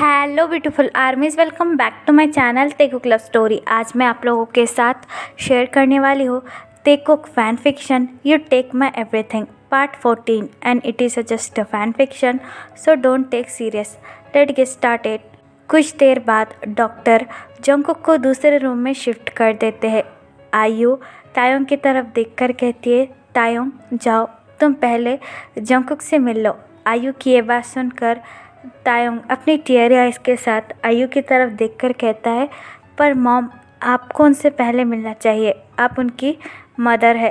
Hello beautiful armies, welcome back to my channel Taekook love story. आज मैं आप लोगों के साथ शेयर करने वाली हूँ Taekook fan fiction you take my everything part 14 and it is just a fan fiction so don't take serious. Let get started. कुछ देर बाद डॉक्टर जंगकुक को दूसरे रूम में शिफ्ट कर देते हैं। आयु तायोंग की तरफ देखकर कहती है, तायोंग जाओ, तुम पहले जंगकुक से मिल लो। आयु की ये बात सुनकर तायोंग अपनी टीयरी आइज के साथ आयु की तरफ देखकर कहता है, पर मॉम, आपको उनसे पहले मिलना चाहिए, आप उनकी मदर है।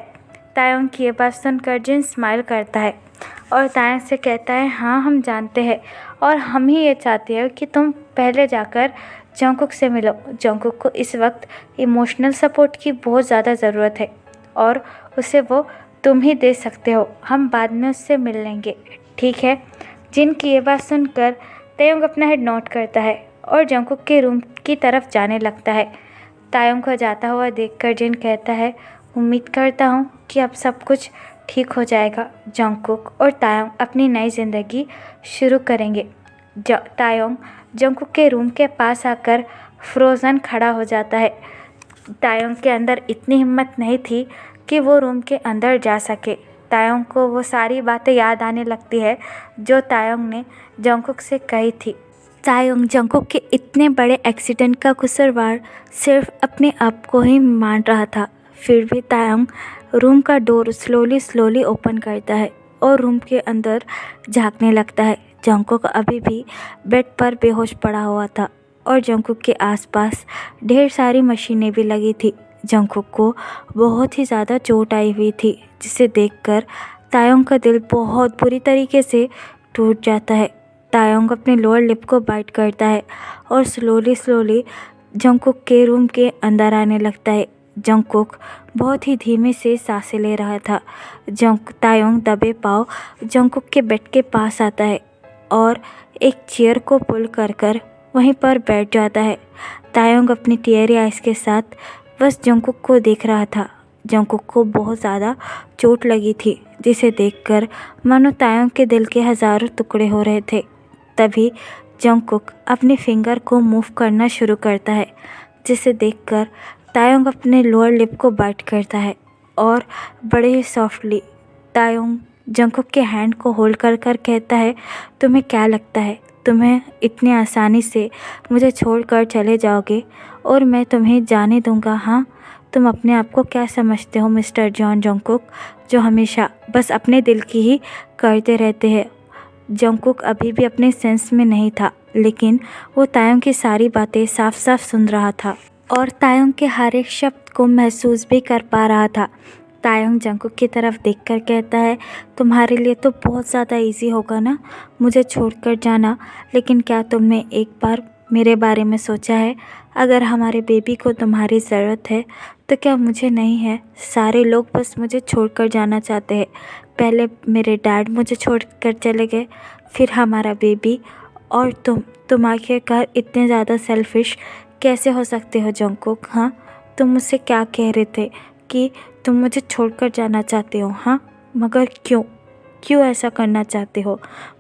तायोंग की ये बात सुनकर जिन स्माइल करता है और तायोंग से कहता है, हाँ हम जानते हैं और हम ही ये चाहते हैं कि तुम पहले जाकर जंगकुक से मिलो। जंगकुक को इस वक्त इमोशनल सपोर्ट की बहुत ज़्यादा ज़रूरत है और उसे वो तुम ही दे सकते हो। हम बाद में उससे मिल लेंगे, ठीक है। जिन की ये बात सुनकर तायोंग अपना हेड नोट करता है और जंगकुक के रूम की तरफ जाने लगता है। तायोंग को जाता हुआ देखकर जिन कहता है, उम्मीद करता हूँ कि अब सब कुछ ठीक हो जाएगा। जंगकुक और तायोंग अपनी नई ज़िंदगी शुरू करेंगे। तायोंग जंगकुक के रूम के पास आकर फ्रोज़न खड़ा हो जाता है। तायोंग के अंदर इतनी हिम्मत नहीं थी कि वो रूम के अंदर जा सके। तायोंग को वो सारी बातें याद आने लगती है जो तायोंग ने जंगकुक से कही थी। तायोंग जंगकुक के इतने बड़े एक्सीडेंट का कसूरवार सिर्फ अपने आप को ही मान रहा था। फिर भी तायोंग रूम का डोर स्लोली ओपन करता है और रूम के अंदर झांकने लगता है। जंगकुक अभी भी बेड पर बेहोश पड़ा हुआ था और जंगकुक के आसपास ढेर सारी मशीनें भी लगी थी। जंगकुक को बहुत ही ज़्यादा चोट आई हुई थी, जिसे देखकर तायोंग का दिल बहुत बुरी तरीके से टूट जाता है। तायोंग अपने लोअर लिप को बाइट करता है और स्लोली जंगकुक के रूम के अंदर आने लगता है। जंगकुक बहुत ही धीमे से सांसें ले रहा था। तायोंग दबे पाँव जंगकुक के बेड के पास आता है और एक चेयर को पुल कर वहीं पर बैठ जाता है। तायोंग अपनी टीयरी आइज के साथ बस जंगकुक को देख रहा था। जंगकुक को बहुत ज़्यादा चोट लगी थी, जिसे देखकर मानो तायोंग के दिल के हज़ारों टुकड़े हो रहे थे। तभी जंगकुक अपने फिंगर को मूव करना शुरू करता है, जिसे देखकर तायोंग अपने लोअर लिप को बाइट करता है और बड़े ही सॉफ्टली तायोंग जंगकुक के हैंड को होल्ड कर कहता है, तुम्हें क्या लगता है तुम्हें इतनी आसानी से मुझे छोड़कर चले जाओगे और मैं तुम्हें जाने दूंगा? हाँ, तुम अपने आप को क्या समझते हो मिस्टर जॉन जंगकुक, जो हमेशा बस अपने दिल की ही करते रहते हैं। जंगकुक अभी भी अपने सेंस में नहीं था, लेकिन वो तायोंग की सारी बातें साफ सुन रहा था और तायोंग के हर एक शब्द को महसूस भी कर पा रहा था। तायोंग जंगकुक की तरफ देखकर कहता है, तुम्हारे लिए तो बहुत ज़्यादा इजी होगा ना मुझे छोड़कर जाना, लेकिन क्या तुमने एक बार मेरे बारे में सोचा है? अगर हमारे बेबी को तुम्हारी ज़रूरत है तो क्या मुझे नहीं है? सारे लोग बस मुझे छोड़कर जाना चाहते हैं। पहले मेरे डैड मुझे छोड़कर चले गए, फिर हमारा बेबी और तुम आखिरकार इतने ज़्यादा सेल्फिश कैसे हो सकते हो जंगकुक? हाँ, तुम मुझसे क्या कह रहे थे कि तुम मुझे छोड़कर जाना चाहते हो? हाँ, मगर क्यों ऐसा करना चाहते हो?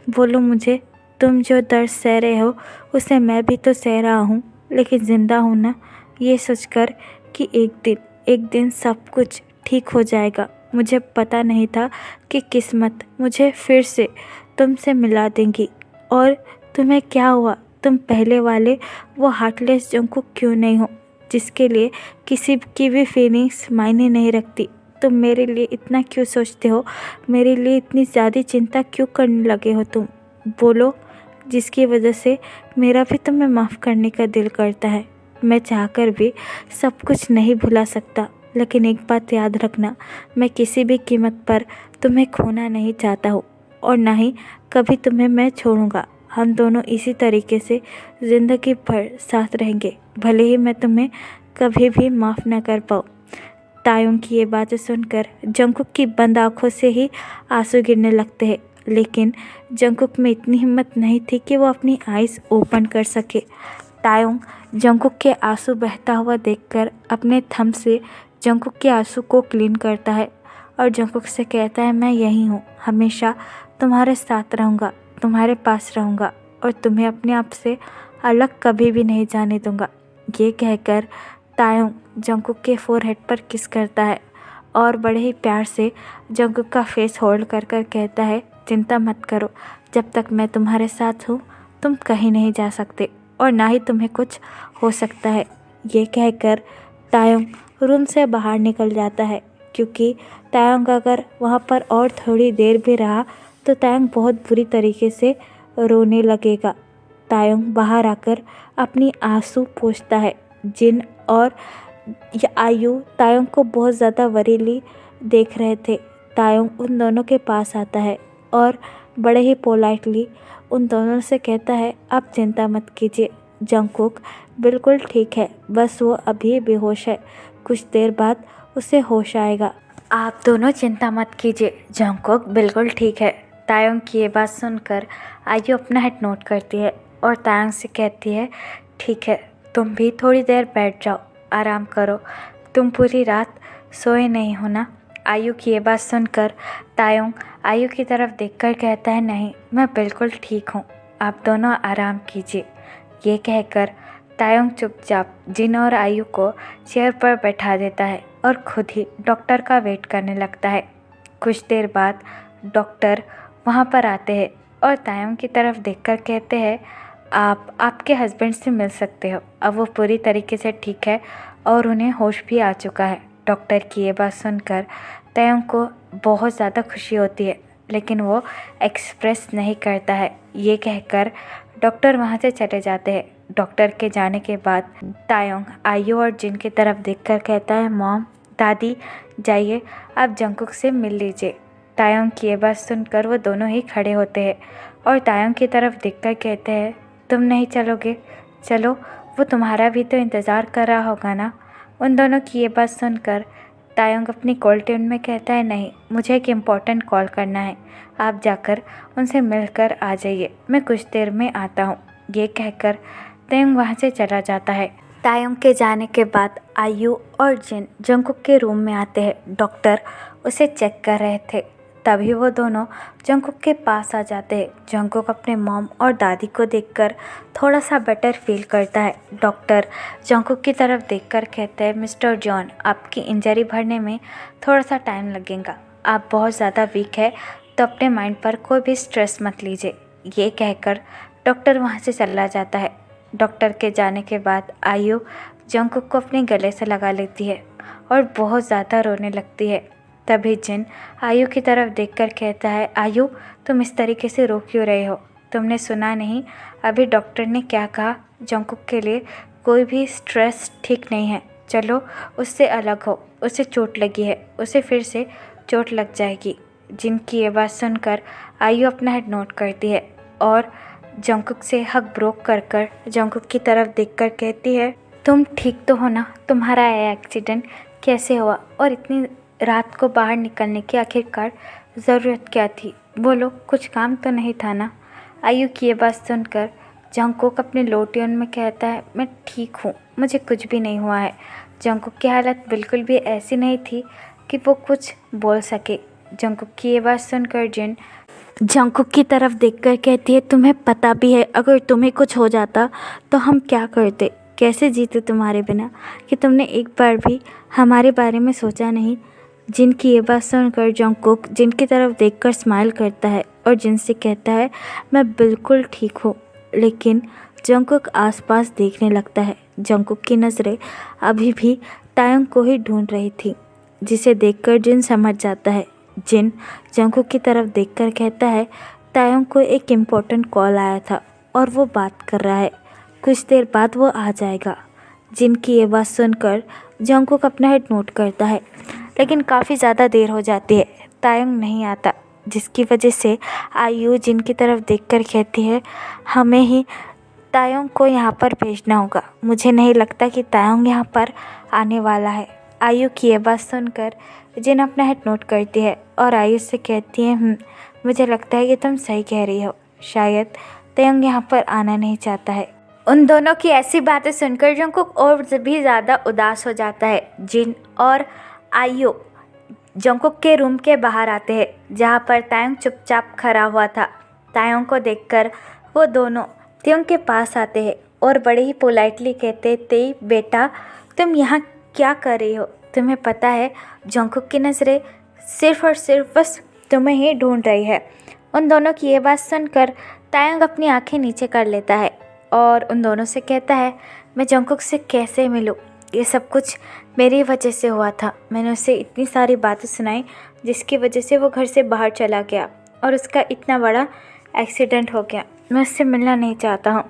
बोलो मुझे। तुम जो दर्द सह रहे हो उसे मैं भी तो सह रहा हूँ, लेकिन ज़िंदा हूँ ना, ये सोचकर कि एक दिन सब कुछ ठीक हो जाएगा। मुझे पता नहीं था कि किस्मत मुझे फिर से तुमसे मिला देंगी। और तुम्हें क्या हुआ? तुम पहले वाले वो हार्टलेस जंगकुक क्यों नहीं हो, जिसके लिए किसी की भी फीलिंग्स मायने नहीं रखती? तुम मेरे लिए इतना क्यों सोचते हो? मेरे लिए इतनी ज़्यादा चिंता क्यों करने लगे हो तुम? बोलो, जिसकी वजह से मेरा भी तुम्हें माफ़ करने का दिल करता है। मैं चाहकर भी सब कुछ नहीं भुला सकता, लेकिन एक बात याद रखना, मैं किसी भी कीमत पर तुम्हें खोना नहीं चाहता हूँ और ना ही कभी तुम्हें मैं छोड़ूंगा। हम दोनों इसी तरीके से ज़िंदगी भर साथ रहेंगे, भले ही मैं तुम्हें कभी भी माफ़ न कर पाऊँ। तायोंग की ये बातें सुनकर जंगकुक की बंद आँखों से ही आंसू गिरने लगते हैं, लेकिन जंगकुक में इतनी हिम्मत नहीं थी कि वो अपनी आइज़ ओपन कर सके। तायोंग जंगकुक के आंसू बहता हुआ देखकर अपने थंब से जंगकुक के आंसू को क्लीन करता है और जंगकुक से कहता है, मैं यहीं हूँ, हमेशा तुम्हारे साथ रहूँगा, तुम्हारे पास रहूँगा। और तुम्हें अपने आप से अलग कभी भी नहीं जाने दूंगा। ये कहकर तायोंग जंगकुक के फोरहेड पर किस करता है और बड़े ही प्यार से जंगकुक का फेस होल्ड कर कर कहता है, चिंता मत करो, जब तक मैं तुम्हारे साथ हूँ तुम कहीं नहीं जा सकते और ना ही तुम्हें कुछ हो सकता है। ये कहकर तायोंग रूम से बाहर निकल जाता है, क्योंकि तायोंग अगर वहाँ पर और थोड़ी देर भी रहा तो तायोंग बहुत बुरी तरीके से रोने लगेगा। तायोंग बाहर आकर अपनी आंसू पोंछता है। जिन और आयु तायोंग को बहुत ज़्यादा वरीली देख रहे थे। तायोंग उन दोनों के पास आता है और बड़े ही पोलाइटली उन दोनों से कहता है, आप चिंता मत कीजिए, जंगकुक बिल्कुल ठीक है, बस वो अभी बेहोश है, कुछ देर बाद उसे होश आएगा। आप दोनों चिंता मत कीजिए, जंगकुक बिल्कुल ठीक है। तायोंग की ये बात सुनकर आयु अपना हेड नोट करती है और तायोंग से कहती है, ठीक है, तुम भी थोड़ी देर बैठ जाओ, आराम करो, तुम पूरी रात सोए नहीं हो ना। आयु की ये बात सुनकर तायोंग आयु की तरफ देखकर कहता है, नहीं, मैं बिल्कुल ठीक हूँ, आप दोनों आराम कीजिए। ये कहकर तायोंग चुपचाप जिन और आयु को चेयर पर बैठा देता है और खुद ही डॉक्टर का वेट करने लगता है। कुछ देर बाद डॉक्टर वहाँ पर आते हैं और तायोंग की तरफ देखकर कहते हैं, आप आपके हस्बैंड से मिल सकते हो, अब वो पूरी तरीके से ठीक है और उन्हें होश भी आ चुका है। डॉक्टर की ये बात सुनकर तायोंग को बहुत ज़्यादा खुशी होती है, लेकिन वो एक्सप्रेस नहीं करता है। ये कहकर डॉक्टर वहाँ से चले जाते हैं। डॉक्टर के जाने के बाद तायोंग आयु और जिन की तरफ देखकर कहता है, मॉम, दादी, जाइए आप जंगकुक से मिल लीजिए। तायोंग की ये बात सुनकर वो दोनों ही खड़े होते हैं और तायोंग की तरफ देखकर कहते हैं, तुम नहीं चलोगे? चलो, वो तुम्हारा भी तो इंतज़ार कर रहा होगा ना। उन दोनों की ये बात सुनकर तायोंग अपनी कॉल ट्यून में कहता है, नहीं, मुझे एक इम्पॉर्टेंट कॉल करना है, आप जाकर उनसे मिलकर आ जाइए, मैं कुछ देर में आता हूँ। ये कहकर तायोंग वहाँ से चला जाता है। तायोंग के जाने के बाद आयु और जिन जंगकुक के रूम में आते हैं। डॉक्टर उसे चेक कर रहे थे, तभी वो दोनों जंगकुक के पास आ जाते हैं। जंगकुक अपने मॉम और दादी को देखकर थोड़ा सा बेटर फील करता है। डॉक्टर जंगकुक की तरफ देखकर कहते हैं, मिस्टर जॉन, आपकी इंजरी भरने में थोड़ा सा टाइम लगेगा, आप बहुत ज़्यादा वीक है, तो अपने माइंड पर कोई भी स्ट्रेस मत लीजिए। ये कहकर डॉक्टर वहाँ से चला जाता है। डॉक्टर के जाने के बाद आयु जंगकुक को अपने गले से लगा लेती है और बहुत ज़्यादा रोने लगती है। तभी जिन आयु की तरफ देखकर कहता है, आयु, तुम इस तरीके से रो क्यों रहे हो? तुमने सुना नहीं अभी डॉक्टर ने क्या कहा? जंगकुक के लिए कोई भी स्ट्रेस ठीक नहीं है, चलो उससे अलग हो, उसे चोट लगी है, उसे फिर से चोट लग जाएगी। जिनकी ये बात सुनकर आयु अपना हेड नोट करती है और जंगकुक से हक ब्रोक कर कर जंगकुक की तरफ देखकर कहती है, तुम ठीक तो हो ना? तुम्हारा ये एक्सीडेंट कैसे हुआ और इतनी रात को बाहर निकलने की आखिरकार ज़रूरत क्या थी? बोलो, कुछ काम तो नहीं था ना? आयु की ये बात सुनकर जंगकुक अपने लो ट्यून में कहता है, मैं ठीक हूँ, मुझे कुछ भी नहीं हुआ है। जंगकुक की हालत बिल्कुल भी ऐसी नहीं थी कि वो कुछ बोल सके। जंगकुक की ये बात सुनकर जिन जंगकुक की तरफ देखकर कहती है, तुम्हें पता भी है अगर तुम्हें कुछ हो जाता तो हम क्या करते, कैसे जीते तुम्हारे बिना, कि तुमने एक बार भी हमारे बारे में सोचा नहीं? जिनकी ये बात सुनकर जंगकुक जिनकी तरफ देखकर स्माइल करता है और जिनसे कहता है, मैं बिल्कुल ठीक हूँ। लेकिन जंगकुक आसपास देखने लगता है। जंगकुक की नज़रें अभी भी तायोंग को ही ढूंढ रही थी, जिसे देखकर जिन समझ जाता है। जिन जंगकुक की तरफ देखकर कहता है, तायोंग को एक इम्पोर्टेंट कॉल आया था और वो बात कर रहा है, कुछ देर बाद वो आ जाएगा। जिनकी ये बात सुनकर जंगकुक अपना हेड नोट करता है, लेकिन काफ़ी ज़्यादा देर हो जाती है, तायोंग नहीं आता, जिसकी वजह से आयु जिनकी तरफ देखकर कहती है, हमें ही तायोंग को यहाँ पर भेजना होगा, मुझे नहीं लगता कि तायोंग यहाँ पर आने वाला है। आयु की ये बात सुनकर जिन अपना हेड नोट करती है और आयु से कहती है, मुझे लगता है कि तुम सही कह रही हो, शायद तायोंग यहाँ पर आना नहीं चाहता है। उन दोनों की ऐसी बातें सुनकर जंगकुक और भी ज़्यादा उदास हो जाता है। जिन और आयु जंगकुक के रूम के बाहर आते हैं, जहाँ पर तायोंग चुपचाप खड़ा हुआ था। तायोंग को देखकर वो दोनों त्योंग के पास आते हैं और बड़े ही पोलाइटली कहते, ते बेटा तुम यहाँ क्या कर रही हो? तुम्हें पता है जंगकुक की नज़रें सिर्फ और सिर्फ बस तुम्हें ही ढूंढ रही है। उन दोनों की ये बात सुनकर तायंग अपनी आंखें नीचे कर लेता है और उन दोनों से कहता है, मैं जंगकुक से कैसे मिलूँ? ये सब कुछ मेरी वजह से हुआ था। मैंने उसे इतनी सारी बातें सुनाई जिसकी वजह से वो घर से बाहर चला गया और उसका इतना बड़ा एक्सीडेंट हो गया। मैं उससे मिलना नहीं चाहता हूँ।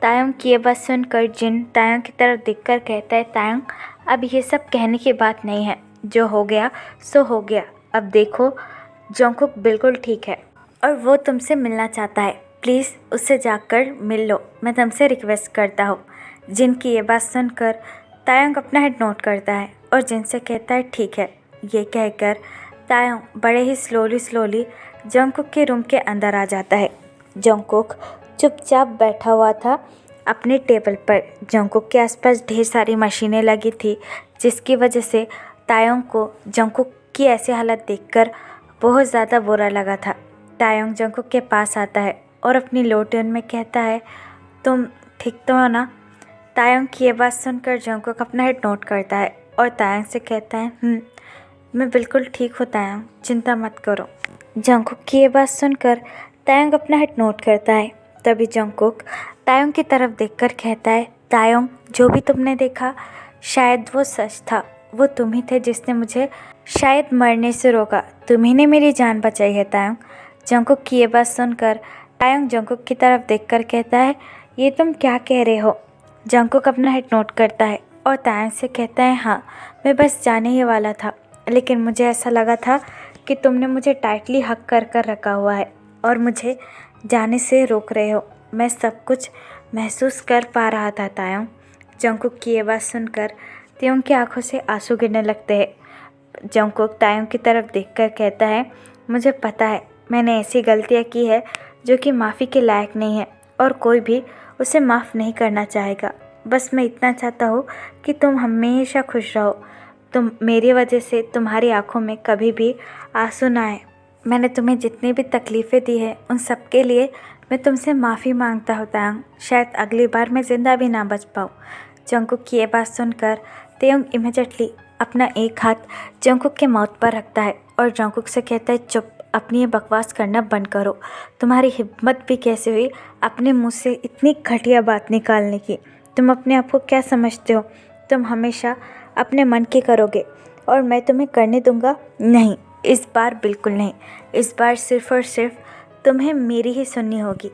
तायंग की ये बात सुनकर जिन तायंग की तरफ देखकर कहता है, तायंग अब ये सब कहने की बात नहीं है। जो हो गया सो हो गया। अब देखो जंगकुक बिल्कुल ठीक है और वो तुमसे मिलना चाहता है। प्लीज़ उससे जाकर मिल लो, मैं तुमसे रिक्वेस्ट करता हूँ। जिन की ये बात सुनकर तायंग अपना हेड नोट करता है और जिन से कहता है ठीक है। ये कहकर तायंग बड़े ही स्लोली जंगकुक के रूम के अंदर आ जाता है। जंगकुक चुपचाप बैठा हुआ था अपने टेबल पर। जंगकुक के आसपास ढेर सारी मशीनें लगी थी जिसकी वजह से तायंग को जंगकुक की ऐसी हालत देखकर बहुत ज़्यादा बुरा लगा था। तायंग जंगकुक के पास आता है और अपनी लो टोन में कहता है, तुम ठीक तो हो ना? तायंग की ये बात सुनकर जंगकुक अपना हेड नोट करता है और तायंग से कहता है, मैं बिल्कुल ठीक हूँ तायंग, चिंता मत करो। जंगकुक की ये बात सुनकर तायंग अपना हेड नोट करता है। तभी जंगकुक तायंग की तरफ देखकर कहता है, तायंग जो भी तुमने देखा शायद वो सच था। वो तुम ही थे जिसने मुझे शायद मरने से रोका। तुम्ही ने मेरी जान बचाई है तायंग। जंगकुक की ये बात सुनकर तायंग जंगकुक की तरफ देखकर कहता है, ये तुम क्या कह रहे हो? जंगकुक अपना हेड नोट करता है और तायंग से कहता है, हाँ मैं बस जाने ही वाला था, लेकिन मुझे ऐसा लगा था कि तुमने मुझे टाइटली हक कर रखा हुआ है और मुझे जाने से रोक रहे हो। मैं सब कुछ महसूस कर पा रहा था तायंग। जंगकुक की ये बात सुनकर तायंग की आंखों से आंसू गिरने लगते हैं। जंगकुक तायंग की तरफ देखकर कहता है, मुझे पता है मैंने ऐसी गलतियाँ की है जो कि माफ़ी के लायक नहीं है और कोई भी उसे माफ़ नहीं करना चाहेगा। बस मैं इतना चाहता हूँ कि तुम हमेशा खुश रहो। तुम मेरी वजह से तुम्हारी आंखों में कभी भी आंसू ना आए। मैंने तुम्हें जितनी भी तकलीफ़ें दी है उन सब के लिए मैं तुमसे माफ़ी मांगता हूँ तायंग। शायद अगली बार मैं ज़िंदा भी ना बच पाऊँ। जंगकुक की ये बात सुनकर तायंग इमीडिएटली अपना एक हाथ जंगकुक के माउथ पर रखता है और जंगकुक से कहता है, चुप, अपनी ये बकवास करना बंद करो। तुम्हारी हिम्मत भी कैसे हुई अपने मुंह से इतनी घटिया बात निकालने की? तुम अपने आप को क्या समझते हो? तुम हमेशा अपने मन की करोगे और मैं तुम्हें करने दूंगा? नहीं, इस बार बिल्कुल नहीं। इस बार सिर्फ और सिर्फ तुम्हें मेरी ही सुननी होगी।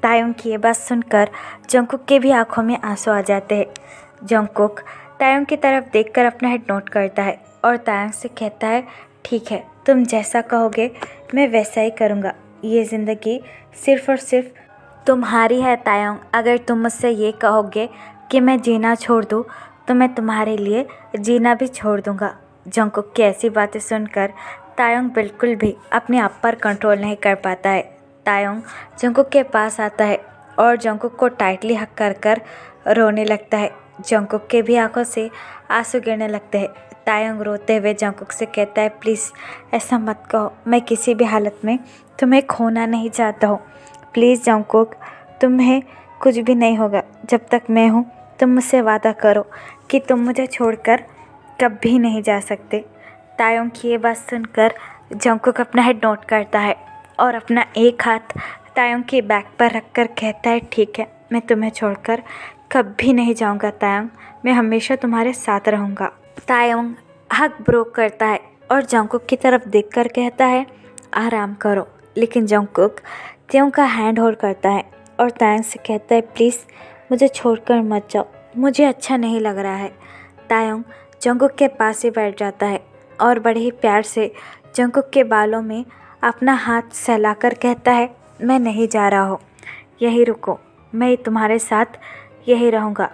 तायंग की ये बात सुनकर जंगकुक के भी आंखों में आंसू आ जाते हैं। जंगकुक तायंग की तरफ देखकर अपना हेड नोट करता है और तायंग से कहता है, ठीक है, तुम जैसा कहोगे मैं वैसा ही करूँगा। ये ज़िंदगी सिर्फ और सिर्फ तुम्हारी है तायंग। अगर तुम मुझसे ये कहोगे कि मैं जीना छोड़ दूँ तो मैं तुम्हारे लिए जीना भी छोड़ दूँगा। जंगकुक की ऐसी बातें सुनकर तायंग बिल्कुल भी अपने आप पर कंट्रोल नहीं कर पाता है। तायंग जंगकुक के पास आता है और जंगकुक को टाइटली हक कर रोने लगता है। जंगकुक के भी आंखों से आंसू गिरने लगते हैं। तायंग रोते हुए जंगकुक से कहता है, प्लीज़ ऐसा मत कहो, मैं किसी भी हालत में तुम्हें खोना नहीं चाहता हूँ। प्लीज़ जंगकुक, तुम्हें कुछ भी नहीं होगा जब तक मैं हूँ। तुम मुझसे वादा करो कि तुम मुझे छोड़कर कभी नहीं जा सकते। तायंग की ये बात सुनकर जंगकुक अपना हेड नोट करता है और अपना एक हाथ तायंग के बैक पर रखकर कहता है, ठीक है, मैं तुम्हें छोड़कर कभी नहीं जाऊंगा तायंग, मैं हमेशा तुम्हारे साथ रहूँगा। तायंग हक ब्रोक करता है और जंगकुक की तरफ देखकर कहता है, आराम करो। लेकिन जंगकुक तायंग का हैंड होल्ड करता है और तायंग से कहता है, प्लीज़ मुझे छोड़कर मत जाओ, मुझे अच्छा नहीं लग रहा है। तायंग जंगकुक के पास ही बैठ जाता है और बड़े ही प्यार से जंगकुक के बालों में अपना हाथ सहलाकर कहता है, मैं नहीं जा रहा हूँ, यहीं रुको, मैं तुम्हारे साथ यहीं रहूँगा।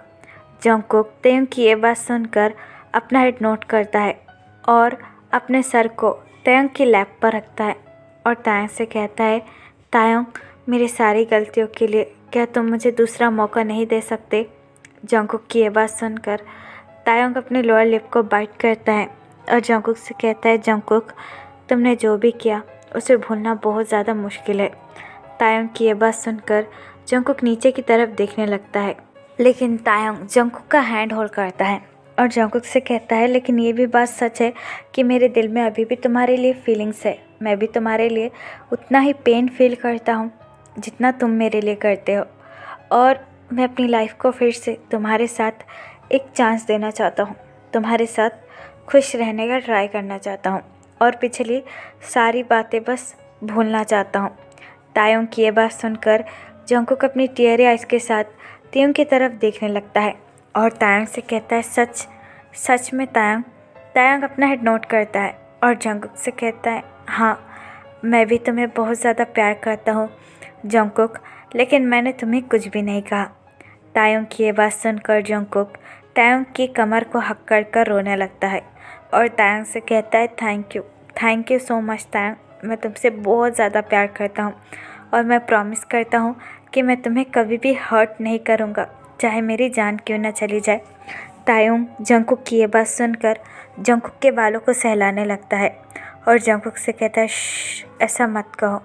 जंगकुक तायंग की ये बात सुनकर अपना हेड नोट करता है और अपने सर को तायंग की लैप पर रखता है और तायंग से कहता है, तायंग मेरी सारी गलतियों के लिए क्या तुम मुझे दूसरा मौका नहीं दे सकते? जंगकुक की ये बात सुनकर तायंग अपने लोअर लिप को बाइट करता है और जंगकुक से कहता है, जंगकुक तुमने जो भी किया उसे भूलना बहुत ज़्यादा मुश्किल है। तायंग की ये बात सुनकर जंगकुक नीचे की तरफ देखने लगता है, लेकिन तायंग जंगकुक का हैंड होल्ड करता है और जंगकुक से कहता है, लेकिन ये भी बात सच है कि मेरे दिल में अभी भी तुम्हारे लिए फीलिंग्स है। मैं भी तुम्हारे लिए उतना ही पेन फील करता हूँ जितना तुम मेरे लिए करते हो, और मैं अपनी लाइफ को फिर से तुम्हारे साथ एक चांस देना चाहता हूँ। तुम्हारे साथ खुश रहने का ट्राई करना चाहता हूँ और पिछली सारी बातें बस भूलना चाहता हूँ। तायंग की ये बात सुनकर जंगकुक अपनी टीयरी आइज़ के साथ तायंग की तरफ देखने लगता है और तायंग से कहता है, सच सच में तायंग। तायंग अपना हेड नोट करता है और जंगकुक से कहता है, हाँ मैं भी तुम्हें बहुत ज़्यादा प्यार करता हूँ जंगकुक, लेकिन मैंने तुम्हें कुछ भी नहीं कहा। तायंग की ये बात सुनकर जंगकुक तायंग की कमर को हक कर रोने लगता है और तायंग से कहता है, thank you so much Tayang. मैं तुमसे बहुत ज़्यादा प्यार करता हूँ और मैं प्रॉमिस करता हूँ कि मैं तुम्हें कभी भी हर्ट नहीं करूँगा, चाहे मेरी जान क्यों ना चली जाए। तायंग जंगकुक की ये बात सुनकर जंगकुक के बालों को सहलाने लगता है और जंगकुक से कहता है, ऐसा मत कहो,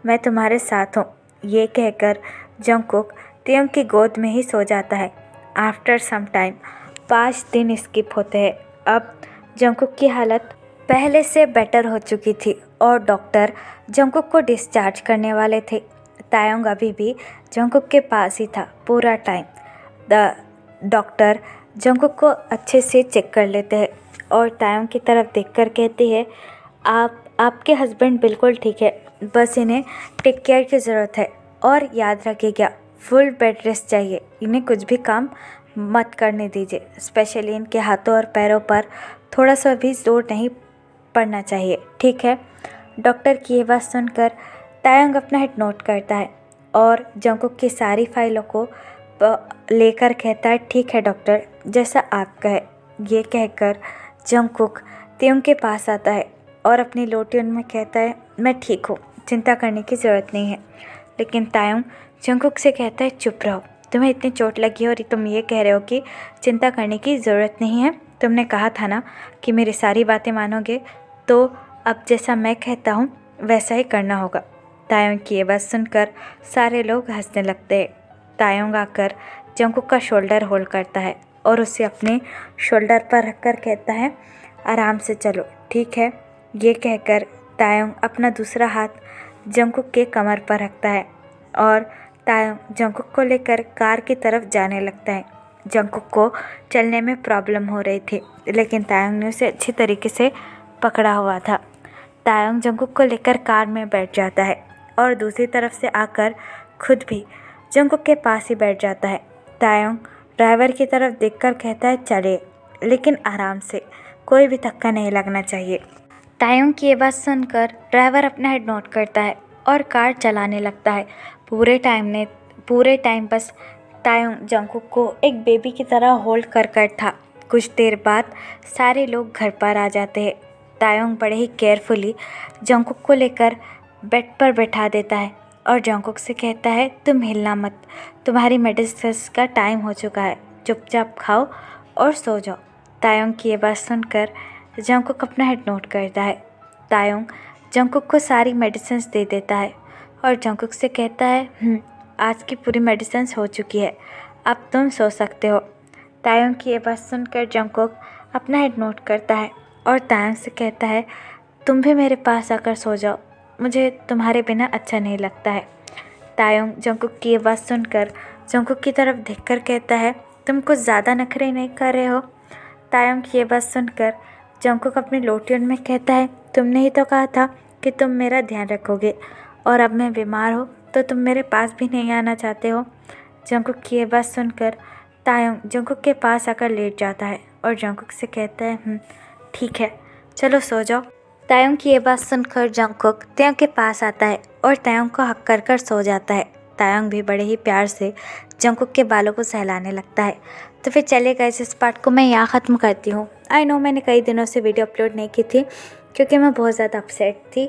मैं तुम्हारे साथ हूँ। ये कहकर जंगकुक तायंग की गोद में ही सो जाता है। आफ्टर सम टाइम 5 दिन स्किप होते हैं। अब जंगकुक की हालत पहले से बेटर हो चुकी थी और डॉक्टर जंगकुक को डिस्चार्ज करने वाले थे। तायंग अभी भी जंगकुक के पास ही था पूरा टाइम। डॉक्टर जंगकुक को अच्छे से चेक कर लेते हैं और तायंग की तरफ देखकर कहती है, आपके हस्बैंड बिल्कुल ठीक है, बस इन्हें टेक केयर की ज़रूरत है और याद रखिएगा फुल बेड रेस्ट चाहिए। इन्हें कुछ भी काम मत करने दीजिए, स्पेशली इनके हाथों और पैरों पर थोड़ा सा भी जोर नहीं पड़ना चाहिए, ठीक है। डॉक्टर की ये बात सुनकर तायंग अपना हेड नोट करता है और जंगकुक की सारी फाइलों को लेकर कहता है, ठीक है डॉक्टर, जैसा आप कहे। ये कहकर जंगकुक तायंग के पास आता है और अपनी लोटियन में कहता है, मैं ठीक हूँ, चिंता करने की ज़रूरत नहीं है। लेकिन तायंग जंगकुक से कहता है, चुप रहो, तुम्हें इतनी चोट लगी और तुम ये कह रहे हो कि चिंता करने की ज़रूरत नहीं है। तुमने कहा था ना कि मेरी सारी बातें मानोगे, तो अब जैसा मैं कहता हूँ वैसा ही करना होगा। तायंग की ये बात सुनकर सारे लोग हंसने लगते हैं। तायंग आकर जंगकुक का शोल्डर होल्ड करता है और उसे अपने शोल्डर पर रखकर कहता है, आराम से चलो, ठीक है। ये कहकर तायंग अपना दूसरा हाथ जंगकुक के कमर पर रखता है और तायंग जंगकुक को लेकर कार की तरफ जाने लगता है। जंगकुक को चलने में प्रॉब्लम हो रही थी, लेकिन तायंग ने उसे अच्छी तरीके से पकड़ा हुआ था। तायंग जंगकुक को लेकर कार में बैठ जाता है और दूसरी तरफ से आकर खुद भी जंगकुक के पास ही बैठ जाता है। तायंग ड्राइवर की तरफ देखकर कहता है, चलिए, लेकिन आराम से, कोई भी धक्का नहीं लगना चाहिए। तायंग की ये बात सुनकर ड्राइवर अपना हेड नोट करता है और कार चलाने लगता है। पूरे टाइम बस तायंग जंगकुक को एक बेबी की तरह होल्ड कर था। कुछ देर बाद सारे लोग घर पर आ जाते हैं। तायंग बड़े ही केयरफुली जंगकुक को लेकर बेड पर बैठा देता है और जंगकुक से कहता है, तुम हिलना मत, तुम्हारी मेडिसिन का टाइम हो चुका है, चुपचाप खाओ और सो जाओ। तायंग की ये बात सुनकर जंगकुक अपना हेड नोट करता है। तायंग जंगकुक को सारी मेडिसिन दे देता है और जंगकुक से कहता है, आज की पूरी मेडिसिन हो चुकी है, अब तुम सो सकते हो। तायंग की ये बात सुनकर जंगकुक अपना हेड नोट करता है और तायंग से कहता है, तुम भी मेरे पास आकर सो जाओ, मुझे तुम्हारे बिना अच्छा नहीं लगता है। तायंग जंगकुक की ये बात सुनकर जंगकुक की तरफ देखकर कहता है, तुम कुछ ज़्यादा नखरे नहीं कर रहे हो। तायंग की ये बात सुनकर जंगकुक अपनी लोटियन में कहता है, तुमने ही तो कहा था कि तुम मेरा ध्यान रखोगे, और अब मैं बीमार हो तो तुम मेरे पास भी नहीं आना चाहते हो। जंगकुक की ये बात सुनकर तायंग जंगकुक के पास आकर लेट जाता है और जंगकुक से कहता है, ठीक है, चलो सो जाओ। तायंग की ये बात सुनकर जंगकुक तायंग के पास आता है और तायंग को हक कर सो जाता है। तायंग भी बड़े ही प्यार से जंगकुक के बालों को सहलाने लगता है। तो फिर चलिए गाइस, इस पार्ट को मैं यहाँ ख़त्म करती हूँ। आई नो मैंने कई दिनों से वीडियो अपलोड नहीं की थी क्योंकि मैं बहुत ज़्यादा अपसेट थी,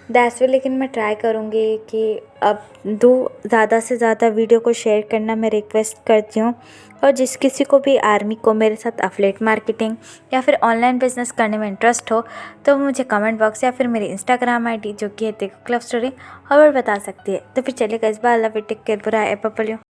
दैट्स वे, लेकिन मैं ट्राई करूँगी कि अब ज़्यादा से ज़्यादा वीडियो को शेयर करना मैं रिक्वेस्ट करती हूँ। और जिस किसी को भी आर्मी को मेरे साथ अफिलिएट मार्केटिंग या फिर ऑनलाइन बिजनेस करने में इंटरेस्ट हो तो मुझे कमेंट बॉक्स या फिर मेरी इंस्टाग्राम आईडी जो कि है देखो क्लब स्टोरी और बता सकती है। तो फिर चलेगा, इस बार लव यू, टेक केयर, बुरा है,